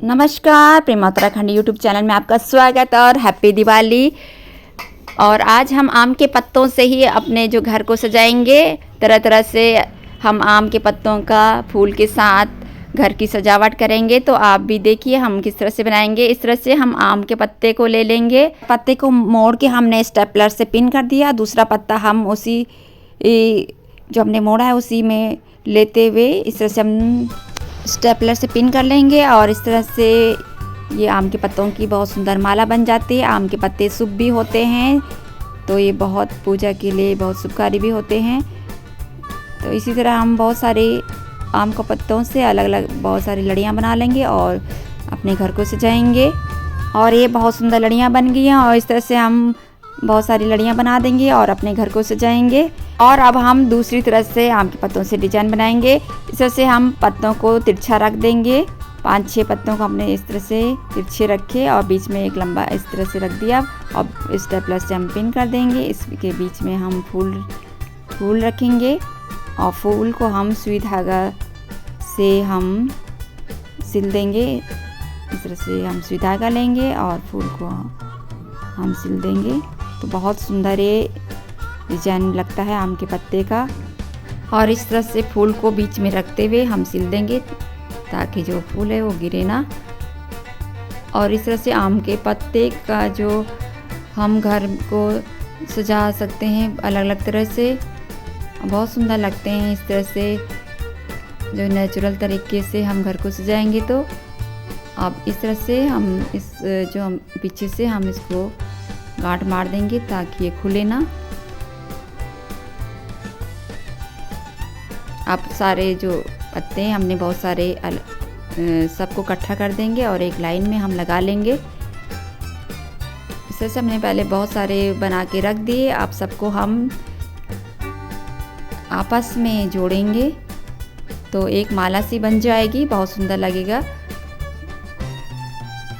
नमस्कार, प्रेमा Uttarakhand YouTube channel में आपका स्वागत और हैप्पी दिवाली। और आज हम आम के पत्तों से ही अपने जो घर को सजाएंगे। तरह तरह से हम आम के पत्तों का फूल के साथ घर की सजावट करेंगे। तो आप भी देखिए हम किस तरह से बनाएंगे। इस तरह से हम आम के पत्ते को ले लेंगे। पत्ते को मोड़ के हमने स्टेपलर से पिन कर दिया। दूसरा पत्ता हम उसी जो हमने मोड़ा है उसी में लेते हुए इस तरह से हम स्टेपलर से पिन कर लेंगे। और इस तरह से ये आम के पत्तों की बहुत सुंदर माला बन जाती है। आम के पत्ते शुभ भी होते हैं, तो ये बहुत पूजा के लिए बहुत शुभकारी भी होते हैं। तो इसी तरह हम बहुत सारे आम के पत्तों से अलग अलग बहुत सारी लड़ियाँ बना लेंगे और अपने घर को सजाएंगे। और ये बहुत सुंदर लड़ियाँ बन गई हैं और इस तरह से हम बहुत सारी लड़ियाँ बना देंगे और अपने घर को सजाएंगे। और अब हम दूसरी तरह से आम के पत्तों से डिजाइन बनाएंगे। इस तरह से हम पत्तों को तिरछा रख देंगे। 5-6 पत्तों को हमने इस तरह से तिरछे रखे और बीच में एक लंबा इस तरह से रख दिया। अब स्टेपलर से हम पिन कर देंगे। इसके बीच में हम फूल रखेंगे और फूल को हम सुई धागा से हम सिल देंगे। इस तरह से हम सुई धागा लेंगे और फूल को हम सिल देंगे। तो बहुत सुंदर ये डिजाइन लगता है आम के पत्ते का। और इस तरह से फूल को बीच में रखते हुए हम सिल देंगे ताकि जो फूल है वो गिरे ना। और इस तरह से आम के पत्ते का जो हम घर को सजा सकते हैं अलग अलग तरह से, बहुत सुंदर लगते हैं। इस तरह से जो नेचुरल तरीके से हम घर को सजाएंगे। तो अब इस तरह से हम हम पीछे से हम इसको गांठ मार देंगे ताकि ये खुले ना। अब सारे जो पत्ते हैं हमने बहुत सारे सबको इकट्ठा कर देंगे और एक लाइन में हम लगा लेंगे। इस तरह से हमने पहले बहुत सारे बना के रख दिए। अब सबको हम आपस में जोड़ेंगे तो एक माला सी बन जाएगी, बहुत सुंदर लगेगा।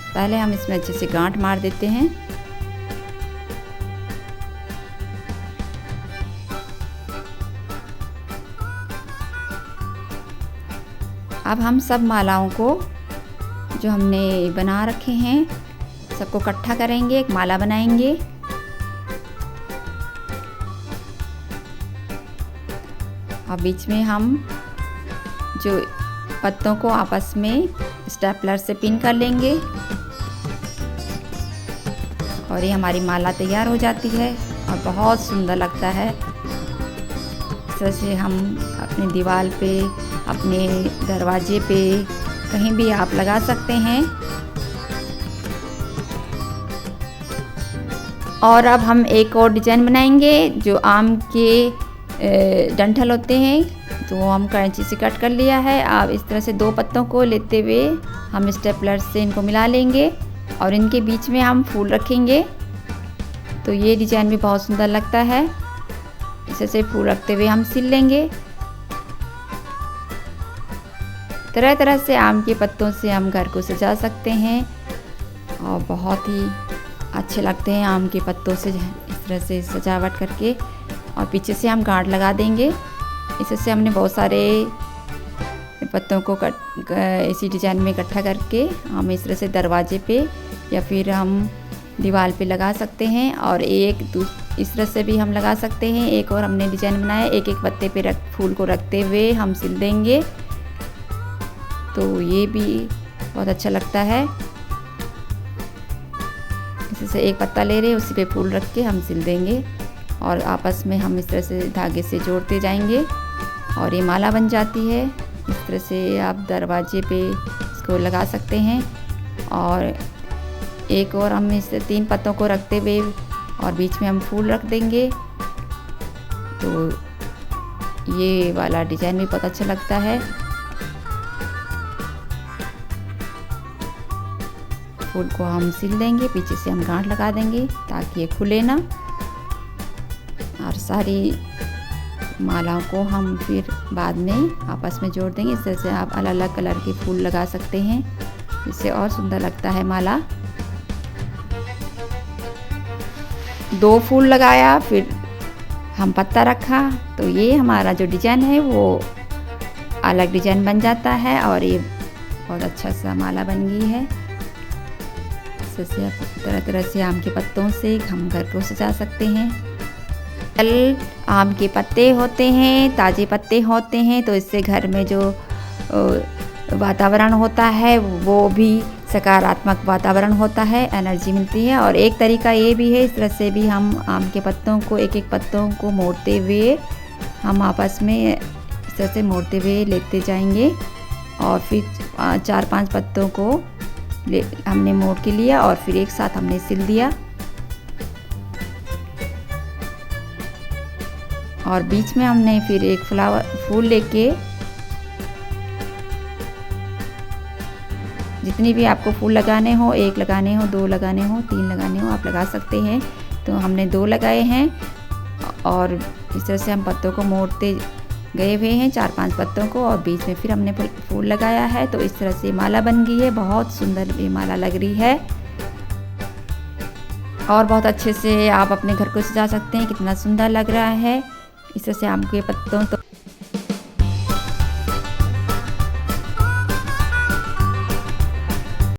पहले हम इसमें अच्छे से गांठ मार देते हैं। अब हम सब मालाओं को जो हमने बना रखे हैं सबको इकट्ठा करेंगे, एक माला बनाएंगे। अब बीच में हम जो पत्तों को आपस में स्टेपलर से पिन कर लेंगे और ये हमारी माला तैयार हो जाती है और बहुत सुंदर लगता है। इस तरह से हम अपनी दीवार पे, अपने दरवाजे पे, कहीं भी आप लगा सकते हैं। और अब हम एक और डिजाइन बनाएंगे। जो आम के डंठल होते हैं तो हम कैंची से कट कर लिया है। अब इस तरह से 2 पत्तों को लेते हुए हम स्टेपलर से इनको मिला लेंगे और इनके बीच में हम फूल रखेंगे। तो ये डिजाइन भी बहुत सुंदर लगता है। इस तरह से फूल रखते हुए हम सिल लेंगे। तरह तरह से आम के पत्तों से हम घर को सजा सकते हैं और बहुत ही अच्छे लगते हैं आम के पत्तों से इस तरह से सजावट करके। और पीछे से हम गांठ लगा देंगे। इस तरह से हमने बहुत सारे पत्तों को इसी डिजाइन में इकट्ठा करके हम इस तरह से दरवाजे पे या फिर हम दीवार पे लगा सकते हैं। और इस तरह से भी हम लगा सकते हैं। एक और हमने डिजाइन बनाया, एक एक पत्ते पे फूल को रखते हुए हम सिल देंगे। तो ये भी बहुत अच्छा लगता है। इसी से एक पत्ता ले रहे हैं, उसी पे फूल रख के हम सिल देंगे और आपस में हम इस तरह से धागे से जोड़ते जाएंगे और ये माला बन जाती है। इस तरह से आप दरवाजे पे इसको लगा सकते हैं। और एक और हम इस 3 पत्तों को रखते हुए और बीच में हम फूल रख देंगे। तो ये वाला डिज़ाइन भी बहुत अच्छा लगता है। फूल को हम सिल देंगे, पीछे से हम गांठ लगा देंगे ताकि ये खुले ना। और सारी मालाओं को हम फिर बाद में आपस में जोड़ देंगे। इस तरह से आप अलग अलग कलर के फूल लगा सकते हैं, इससे और सुंदर लगता है माला। 2 फूल लगाया, फिर हम पत्ता रखा, तो ये हमारा जो डिज़ाइन है वो अलग डिज़ाइन बन जाता है और ये बहुत अच्छा सा माला बन गई है। इससे तरह तरह से आम के पत्तों से हम घर को सजा सकते हैं। कल आम के पत्ते होते हैं, ताज़े पत्ते होते हैं, तो इससे घर में जो वातावरण होता है वो भी सकारात्मक वातावरण होता है, एनर्जी मिलती है। और एक तरीका ये भी है, इस तरह से भी हम आम के पत्तों को एक एक पत्तों को मोड़ते हुए हम आपस में इस तरह से मोड़ते हुए लेते जाएंगे और फिर 4-5 पत्तों को हमने मोड़ के लिया और फिर एक साथ हमने सिल दिया और बीच में हमने फिर एक फूल लेके जितनी भी आपको फूल लगाने हो, 1 लगाने हो, 2 लगाने हो, 3 लगाने हो, आप लगा सकते हैं। तो हमने 2 लगाए हैं और इस तरह से हम पत्तों को मोड़ते गए हुए हैं, 4-5 पत्तों को, और बीच में फिर हमने फूल लगाया है। तो इस तरह से माला बन गई है, बहुत सुंदर ये माला लग रही है और बहुत अच्छे से आप अपने घर को सजा सकते हैं। कितना सुंदर लग रहा है इस तरह से आम के पत्तों तो